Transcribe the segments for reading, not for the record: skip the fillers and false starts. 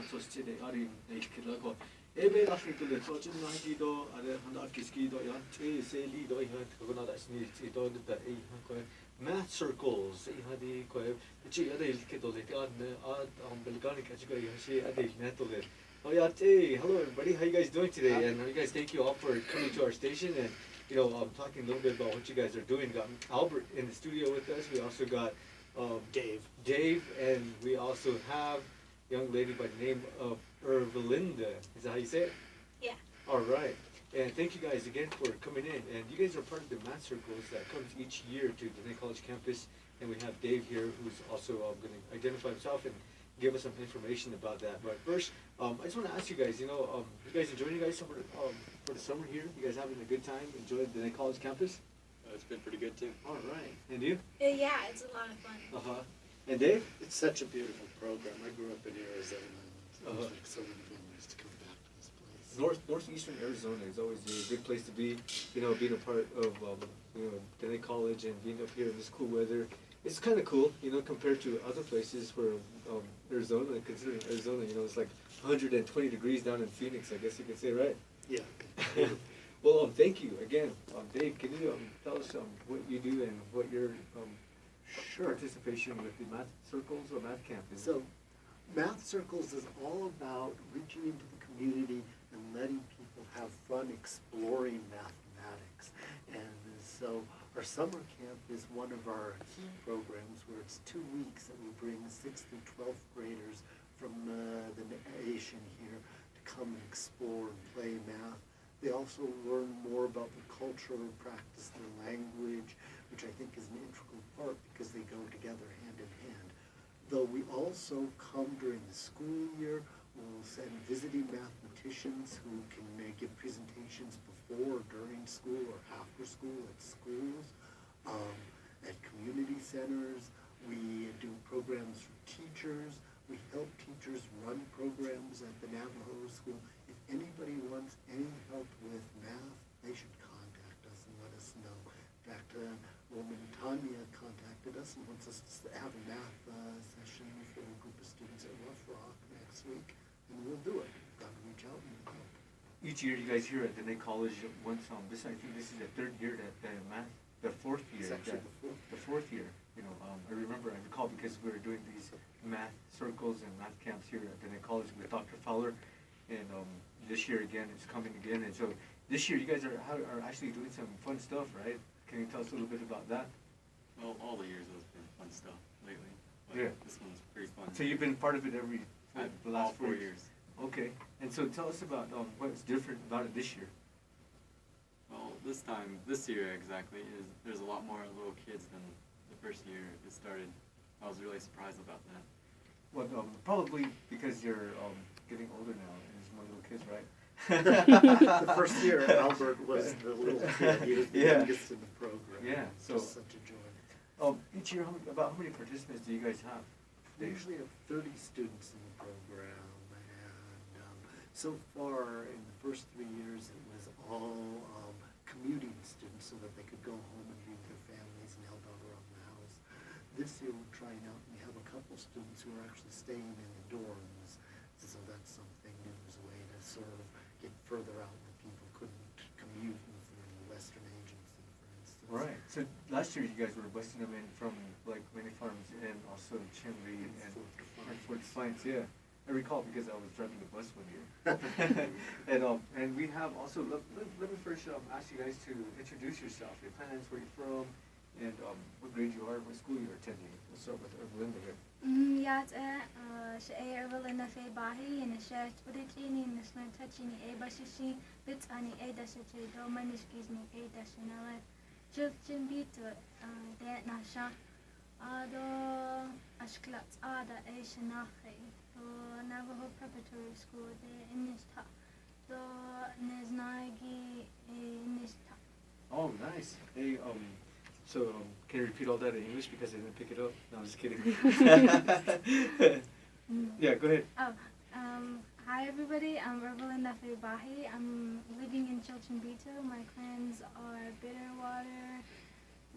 so today ari like ko ebe la fi to le so chin na gi do are handa kiski do ya che se li do ya ko na da sni ti do da e ko math circles e hadi ko chi ade il ke do le belgani ka chi ko ya she ade net to le oh yeah hey hello everybody, how you guys doing today? And you guys, thank you all for coming to our station and talking a little bit about what you guys are doing. Got Albert in the studio with us. We also got Dave, and we also have a young lady by the name of Ervelinda. Is that how you say it? Yeah. All right. And thank you guys again for coming in. And you guys are part of the math circles that comes each year to Diné College campus. And we have Dave here, who's also going to identify himself and give us some information about that. But first, I just want to ask you guys, you guys enjoying you guys for the summer here? You guys having a good time? Enjoying the Diné College campus? It's been pretty good too. All right. And you? Yeah, it's a lot of fun. Uh-huh. And Dave? It's such a beautiful program. I grew up in Arizona, and it was like so many families to come back to this place. Northeastern Arizona is always a good place to be, being a part of, Diné College and being up here in this cool weather. It's kind of cool, compared to other places where Arizona, considering Arizona, it's like 120 degrees down in Phoenix, I guess you could say, right? Yeah. Well, thank you again. Dave, can you tell us what you do and what your participation with the math circles or math camp is? So, math circles is all about reaching into the community and letting people have fun exploring mathematics. And so, our summer camp is one of our key programs where it's 2 weeks that we bring 6th through 12th graders from the nation here to come and explore and play math. They also learn more about the culture and practice their language, which I think is an integral part because they go together hand in hand. Though we also come during the school year, we'll send visiting mathematicians who can give presentations before or during school or after school at schools, at community centers. We do programs for teachers. We help teachers run programs at the Navajo School. If anybody wants any help with math, they should contact us and let us know. In fact, Roman Tanya contacted us and wants us to have a math session for a group of students at Rough Rock next week, and we'll do it. Got to reach out and help. Each year, you guys here at Diné College, I think this is the third year that the fourth year. It's actually the fourth year. I recall because we were doing these math circles and math camps here at Diné College with Dr. Fowler, and this year again, it's coming again. And so this year, you guys are actually doing some fun stuff, right? Can you tell us a little bit about that? Well, all the years has been fun stuff lately. But yeah. This one's pretty fun. So you've been part of it the last all 4 years. Okay. And so tell us about what's different about it this year. Well, this year exactly, there's a lot more little kids than the first year it started. I was really surprised about that. Well, probably because you're getting older now and there's more little kids, right? The first year, Albert was the little kid. He was the youngest in the program. Yeah, so just such a joy. Each year, how many participants do you guys have? We usually have 30 students in the program, and so far in the first 3 years, it was all commuting students so that they could go home and be with their families and help out around the house. This year, we're trying out, and we have a couple students who are actually staying in the dorms, so that's something new as a way to sort of get further out where people couldn't commute if they're in the Western Agency, for instance. Right. So last year you guys were busing them in from like many farms and also Chinle and Fort Defiance. Yeah, I recall because I was driving the bus one year. and we have also. Let me first ask you guys to introduce yourself, your parents, where you're from, and what grade you are, what school you're attending. We'll start with Ervelinda here. Ervelinda Febahi and Shared Buditini, National Touching A Bashishi, Bits Ani A Dashachi, Domanish gives me A Dashanala, Chilchin Beat, Dead Nasha, Ado Ashklat, Ada A Shanahe, Navajo Preparatory School, the Inista, the Neznagi Nista. Oh, nice. Hey, so can you repeat all that in English because I didn't pick it up? No, I'm just kidding. Yeah, go ahead. Hi everybody, I'm Ervelinda Febahi. I'm living in Chilchinbito. My clans are Bitterwater,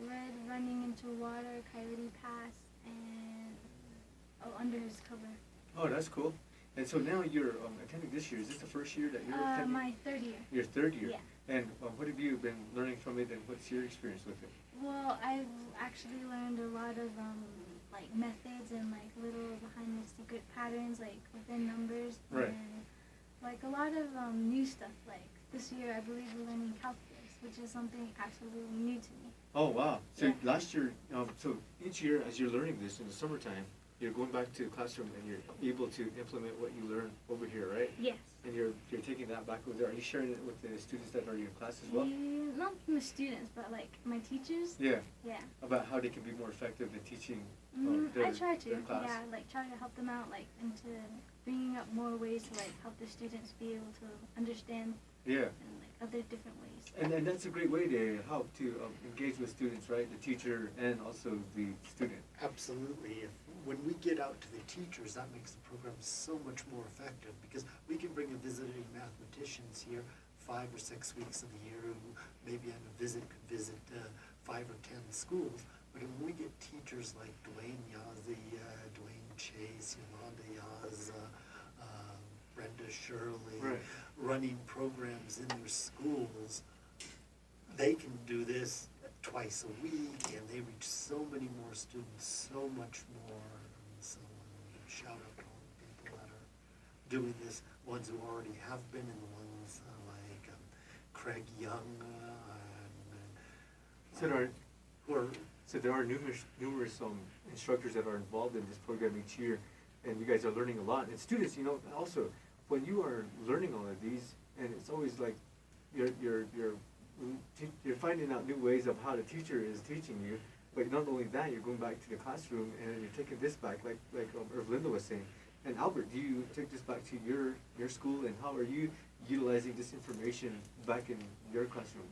Red Running into Water, Coyote Pass, and Under His Cover. Oh, that's cool. And so now you're attending this year. Is this the first year that you're attending? My third year. Your third year. Yeah. And what have you been learning from it, and what's your experience with it? Well, I've actually learned a lot of like methods and like little behind the secret patterns like within numbers. Right. And like a lot of new stuff. Like this year, I believe we're learning calculus, which is something absolutely new to me. Oh wow! So Yeah. last year, so each year as you're learning this in the summertime, you're going back to the classroom and you're able to implement what you learn over here, right? Yes. And you're taking that back over there. Are you sharing it with the students that are in your class as well? Yeah, not the students, but like my teachers. Yeah. Yeah. About how they can be more effective in teaching I try to. their class. Yeah, like try to help them out, like into bringing up more ways to like help the students be able to understand Yeah. and like other different ways. And that's a great way to help to engage with students, right? The teacher and also the student. Absolutely. When we get out to the teachers, that makes the program so much more effective because we can bring a visiting mathematicians here 5 or 6 weeks of the year who maybe on a visit could visit 5 or 10 schools. But when we get teachers like Dwayne Yazzie, Dwayne Chase, Yolanda Yaz, Brenda Shirley, Right. running programs in their schools, they can do this twice a week, and they reach so many more students, so much more. And so shout out to all the people that are doing this, ones who already have been, and the ones like Craig Young, So there are, who are so there are numerous instructors that are involved in this program each year, and you guys are learning a lot. And students, also when you are learning all of these, and it's always like you're finding out new ways of how the teacher is teaching you. But not only that, you're going back to the classroom and you're taking this back, like Erlinda was saying. And Albert, do you take this back to your school, and how are you utilizing this information back in your classroom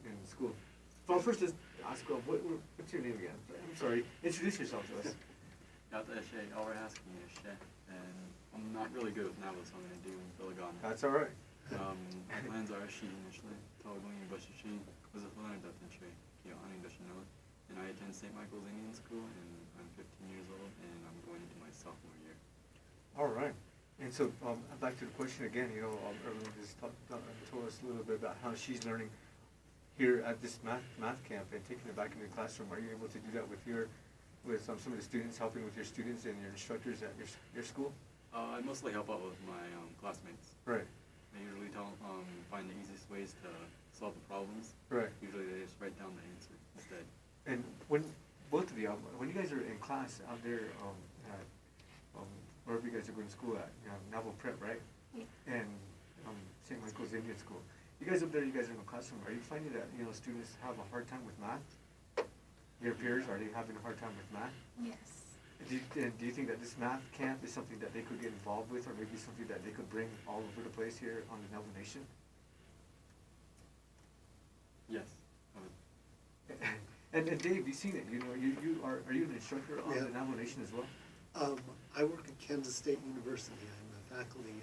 in school? Well, first, let's ask what's your name again? I'm sorry. Introduce yourself to us. And I'm not really good with Navajo, so I'm going to do Billigan. That's all right. My plans are she initially, Tawagoni Bashishi, was a Fulani Datanche, Kiani Dashinola, and I attend St. Michael's Indian School, and I'm 15 years old, and I'm going into my sophomore year. All right. And so back to the question again, Erling just told us a little bit about how she's learning here at this math camp and taking it back into the classroom. Are you able to do that with some of the students, helping with your students and your instructors at your school? I mostly help out with my classmates. Right. I usually find the easiest ways to solve the problems. Right. Usually they just write down the answer instead. And when both of you, when you guys are in class out there at wherever you guys are going to school at, Naval Prep, right? Yeah. And St. Michael's Indian School. You guys up there, you guys are in the classroom. Are you finding that students have a hard time with math? Your peers, are they having a hard time with math? Yes. Do you think that this math camp is something that they could get involved with, or maybe something that they could bring all over the place here on the Nauvoo Nation? Yes. And Dave, you've seen it. Are you an instructor on the Nauvoo Nation as well? I work at Kansas State University. I'm a faculty.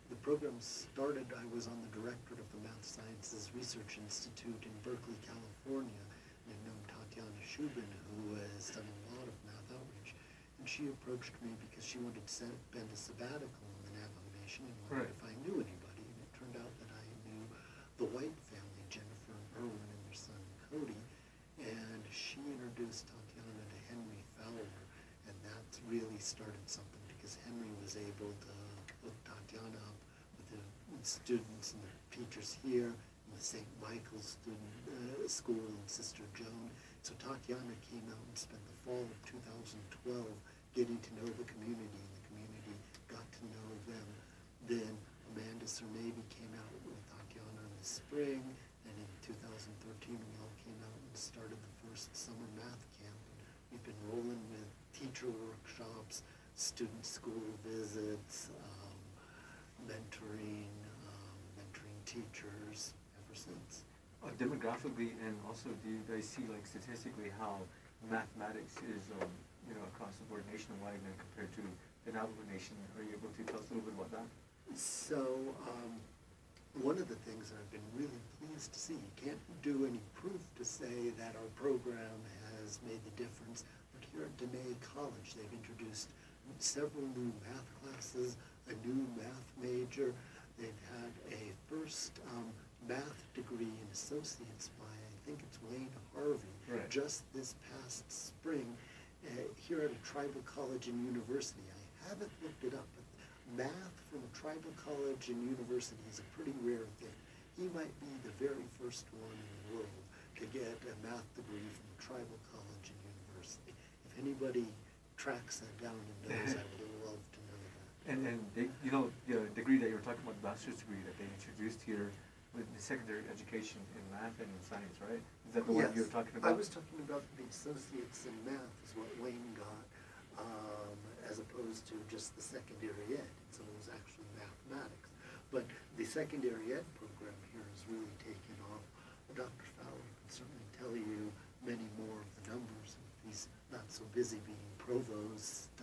The program started, I was on the directorate of the Math Sciences Research Institute in Berkeley, California. And I've known Tatiana Shubin, who has done a lot of math outreach. And she approached me because she wanted to spend a sabbatical in the Navajo Nation and wondered if I knew anybody. And it turned out that I knew the White family, Jennifer and Erwin and their son Cody. And she introduced Tatiana to Henry Fowler. And that's really started something because Henry was able to hook Tatiana up with the students and the teachers here in the St. Michael's school and Sister Joan. So Tatiana came out and spent the fall of 2012 getting to know the community, and the community got to know them. Then Amanda Cernavi came out with Tatiana in the spring, and in 2013 we all came out and started the first summer math camp. And we've been rolling with teacher workshops, student school visits, mentoring teachers ever since. Demographically, and also do you guys see statistically how mathematics is across the board nationwide and compared to the Navajo Nation? Are you able to tell us a little bit about that? So one of the things that I've been really pleased to see, you can't do any proof to say that our program has made the difference, but here at Diné College they've introduced several new math classes, a new math major. They've had a first math degree in associates by, I think it's Wayne Harvey, Right. just this past spring here at a tribal college and university. I haven't looked it up, but math from a tribal college and university is a pretty rare thing. He might be the very first one in the world to get a math degree from a tribal college and university. If anybody tracks that down and knows, I would love to know that. And they, you know, the degree that you were talking about, the master's degree that they introduced here with the secondary education in math and in science, right? Is that the one you were talking about? I was talking about the associates in math is what Wayne got, as opposed to just the secondary ed. So it was actually mathematics. But the secondary ed program here has really taken off. Dr. Fowler can certainly tell you many more of the numbers if he's not so busy being provost.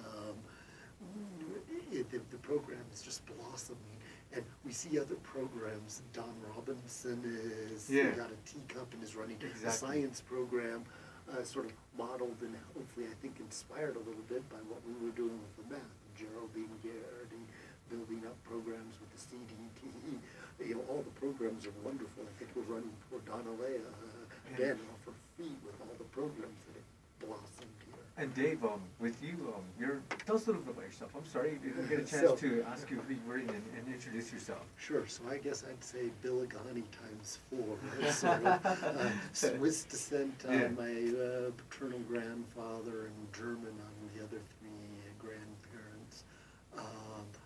The program is just blossoming. And we see other programs. Don Robinson is got a teacup and is running a science program, sort of modeled and hopefully I think inspired a little bit by what we were doing with the math. Geraldine Garrity building up programs with the CDT. You know, all the programs are wonderful. I think we're running poor Donalea Ben off her feet with all the programs that have blossomed here. And Dave, with you, tell us a little bit about yourself. I'm sorry, you didn't get a chance to ask you who you were and introduce yourself. Sure, so I guess I'd say Billigani times 4. Sort of, Swiss descent on my paternal grandfather and German on the other 3 grandparents.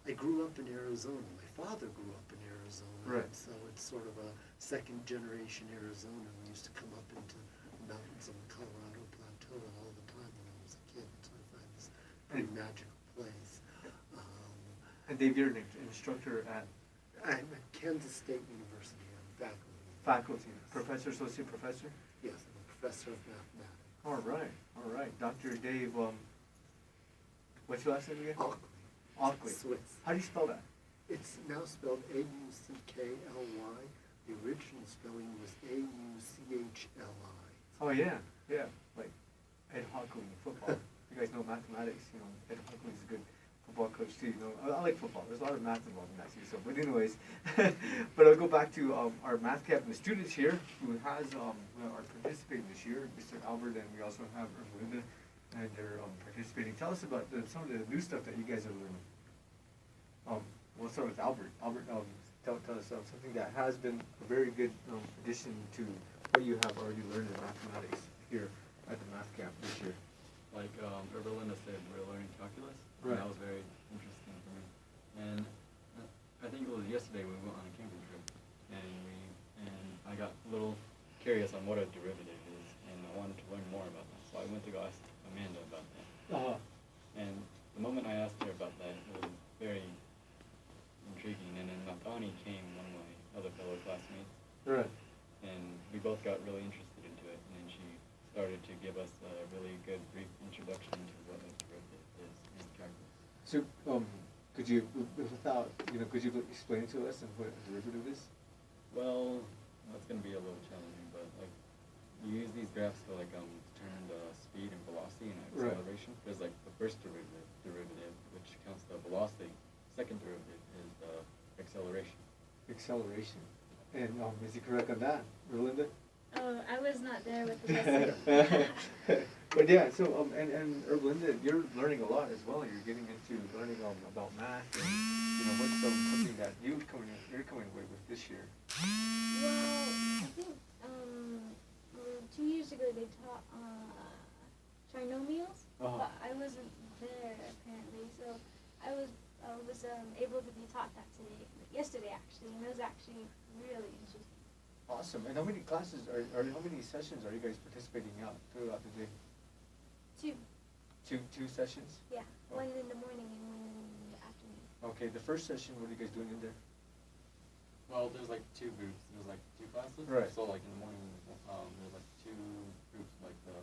I grew up in Arizona. My father grew up in Arizona, right. So it's sort of a second generation Arizona. We used to come up into the mountains of the Colorado Plateau all the time when I was a kid, so I find this a pretty magical place. And Dave, you're an instructor at? I'm at Kansas State University. I'm faculty. Faculty. Professor, associate professor? Yes, I'm a professor of mathematics. All right. Dr. Dave, what's your last name again? Auckley. Swiss. How do you spell that? It's now spelled A-U-C-K-L-Y. The original spelling was A-U-C-H-L-I. Oh, yeah, like Ed Hockley in football. You guys know mathematics, you know, Ed Hockley's a good football coach too, you know. I like football. There's a lot of math involved in that too, so, but anyways. But I'll go back to our math camp and the students here who are participating this year, Mr. Albert, and we also have Linda, and they're participating. Tell us about some of the new stuff that you guys are learning. We'll start with Albert. Albert, tell us something that has been a very good addition to what you have already learned in mathematics here at the math camp this year. Like Erbelinda said, we're learning calculus. Right. And that was very interesting for me. And I think it was yesterday we went on a camping trip, and I got a little curious on what a derivative is, and I wanted to learn more about that. So I went to go ask Amanda about that. And the moment I asked her about that, it was very intriguing. And then Nathani came, one of my other fellow classmates. Right. And we both got really interested into it, and then she started to give us a really good brief introduction to what a derivative is in calculus. So, could you explain to us what a derivative is? Well, that's going to be a little challenging, but like you use these graphs to like determine the speed and velocity and acceleration. Right. There's like the first derivative, which counts the velocity. Second derivative is the acceleration. Acceleration. And is he correct on that, Erlinda? Oh, I was not there with the lesson. But yeah, so and Erlinda, you're learning a lot as well. You're getting into learning about math, and you know what's something that you're coming away with this year. Well, I think 2 years ago they taught trinomials, but I wasn't there apparently, so I was able to be taught that yesterday actually, and it was actually really interesting. Awesome. And how many classes how many sessions are you guys participating out throughout the day? 2. Two sessions? Yeah, one in the morning and one in the afternoon. Okay, the first session, what are you guys doing in there? Well, there's like 2 groups. There's like 2 classes. Right. So like in the morning, there's like 2 groups, like the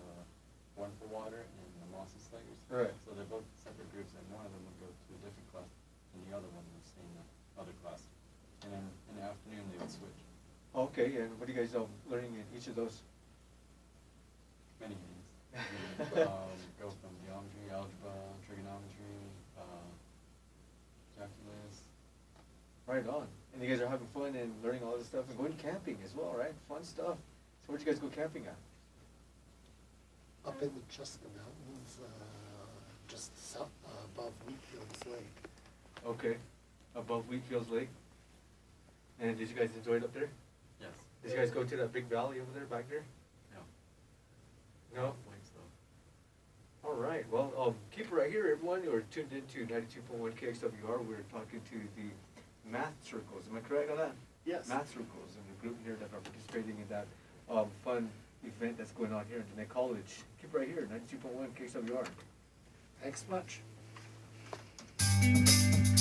one for water and the molasses slayers. Right. So they're both separate groups, and one of them would go to a different class, and the other one would stay in the other class. And then in the afternoon, they would switch. Okay, and what are you guys learning in each of those? Many things. Go from geometry, algebra, trigonometry, calculus, Right on. And you guys are having fun and learning all this stuff and going camping as well, right? Fun stuff. So where'd you guys go camping at? Up in the Chestnut Mountains, just south, above Wheatfields Lake. Okay. Above Wheatfields Lake. And did you guys enjoy it up there? Yes. Did you guys go to that big valley over there, back there? No. No? I believe so. All right. Well, keep it right here, everyone. You're tuned into 92.1 KXWR. We're talking to the math circles. Am I correct on that? Yes. Math circles and the group here that are participating in that fun event that's going on here in Diné College. Keep it right here, 92.1 KXWR. Thanks much.